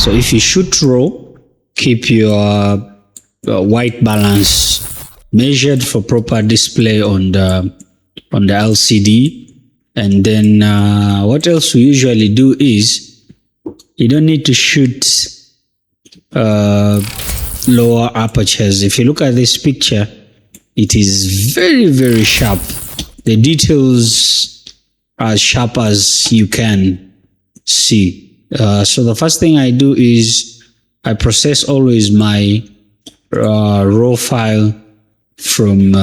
So if you shoot raw, keep your white balance measured for proper display on the LCD. And then what else we usually do is you don't need to shoot lower apertures. If you look at this picture, it is very, very sharp. The details are as sharp as you can see. So the first thing I do is I process always my raw file from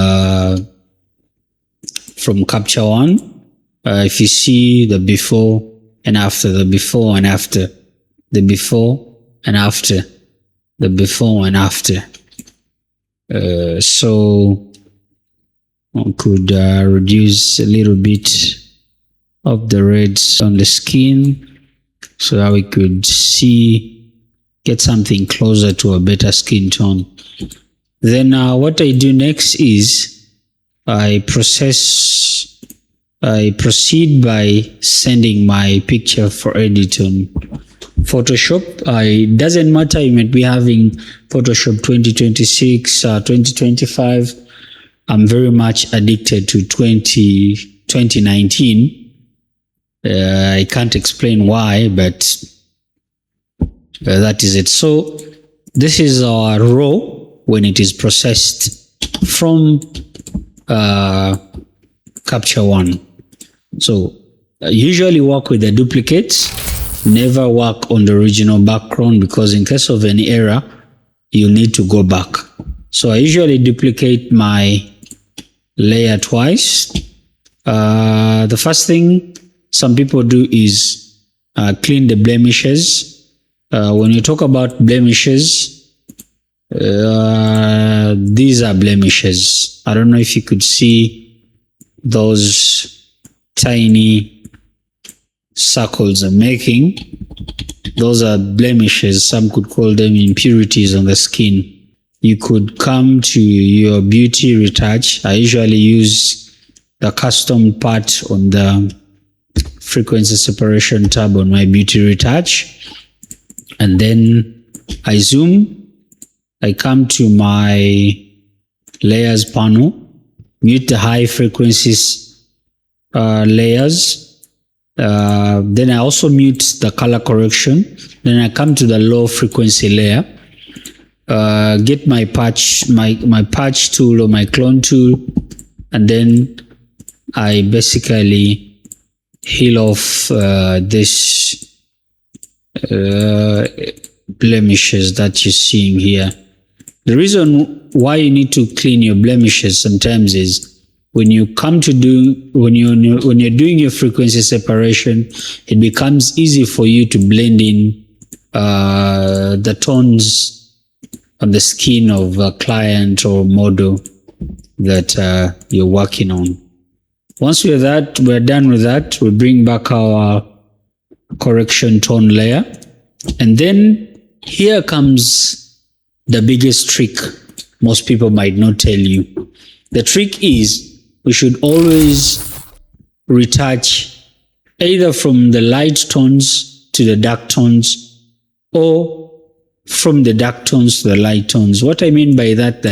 Capture One. If you see the before and after, the before and after, the before and after, the before and after. So I could reduce a little bit of the reds on the skin so that we could get something closer to a better skin tone. Then what I do next is I proceed by sending my picture for edit on Photoshop. It doesn't matter, you might be having Photoshop 2026, 2025. I'm very much addicted to 2019. I can't explain why, but that is it. So this is our raw when it is processed from Capture One. So I usually work with the duplicates, never work on the original background, because in case of any error, you need to go back. So I usually duplicate my layer twice. The first thing some people do is clean the blemishes. When you talk about blemishes, these are blemishes. I don't know if you could see those tiny circles I'm making. Those are blemishes. Some could call them impurities on the skin. You could come to your beauty retouch. I usually use the custom part on the frequency separation tab on my beauty retouch. And then I zoom. I come to my layers panel, mute the high frequencies layers. Then I also mute the color correction. Then I come to the low frequency layer. Get my patch, my patch tool or my clone tool, and then I basically heal off this blemishes that you're seeing here. The reason why you need to clean your blemishes sometimes is when you come to when you're doing your frequency separation, it becomes easy for you to blend in the tones on the skin of a client or model that you're working on. Once we're done with that, we bring back our correction tone layer. And then here comes the biggest trick most people might not tell you. The trick is we should always retouch either from the light tones to the dark tones or from the dark tones to the light tones. What I mean by that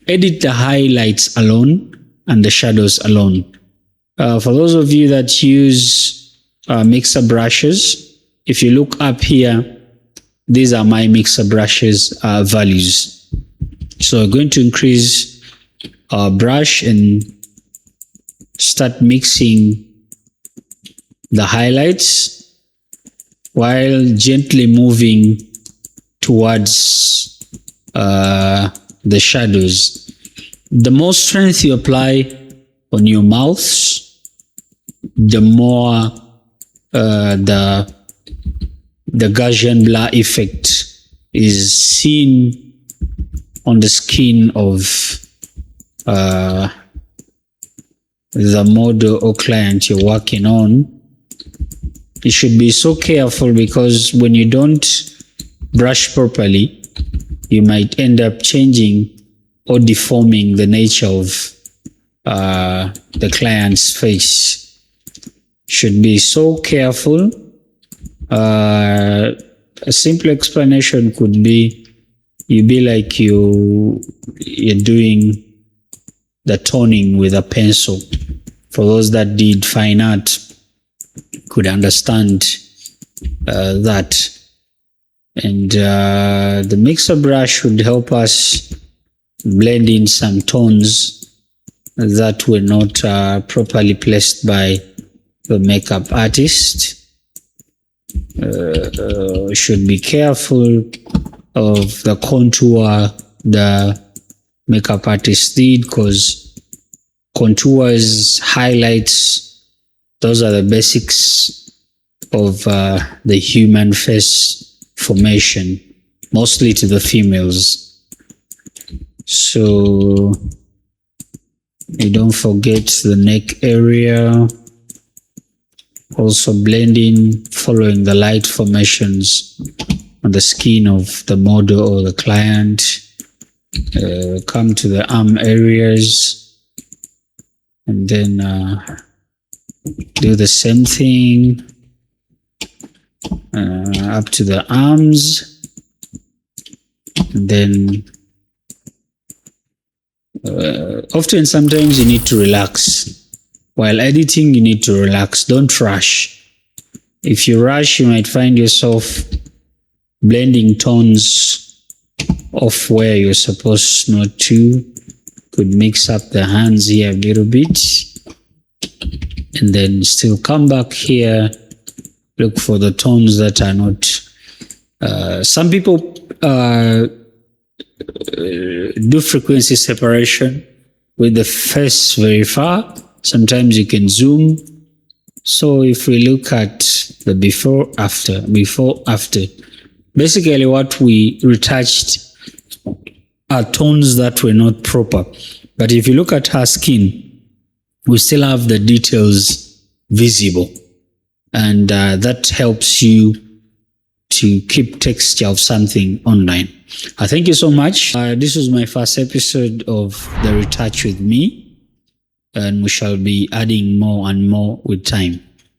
edit the highlights alone and the shadows alone. For those of you that use mixer brushes, if you look up here, these are my mixer brushes values. So I'm going to increase our brush and start mixing the highlights while gently moving towards the shadows. The more strength you apply on your mouths, the more the Gaussian blur effect is seen on the skin of the model or client you're working on. You should be so careful, because when you don't brush properly, you might end up changing or deforming the nature of the client's face. Should be so careful. a simple explanation could be, you'd be like you're doing the toning with a pencil. For those that did fine art, could understand that. And the mixer brush would help us blend in some tones that were not properly placed by the makeup artist. Should be careful of the contour the makeup artist did, because contours, highlights, those are the basics of the human face formation, mostly to the females. So you don't forget the neck area. Also blending, following the light formations on the skin of the model or the client. Come to the arm areas and then do the same thing up to the arms. And then often, sometimes you need to relax. While editing, you need to relax. Don't rush. If you rush, you might find yourself blending tones off where you're supposed not to. Could mix up the hands here a little bit. And then still come back here. Look for the tones that are not... some people do frequency separation with the face very far. Sometimes you can zoom. So if we look at the before, after, basically what we retouched are tones that were not proper. But if you look at her skin, we still have the details visible. And that helps you to keep texture of something online. Thank you so much. This was my first episode of the Retouch With Me. And we shall be adding more and more with time.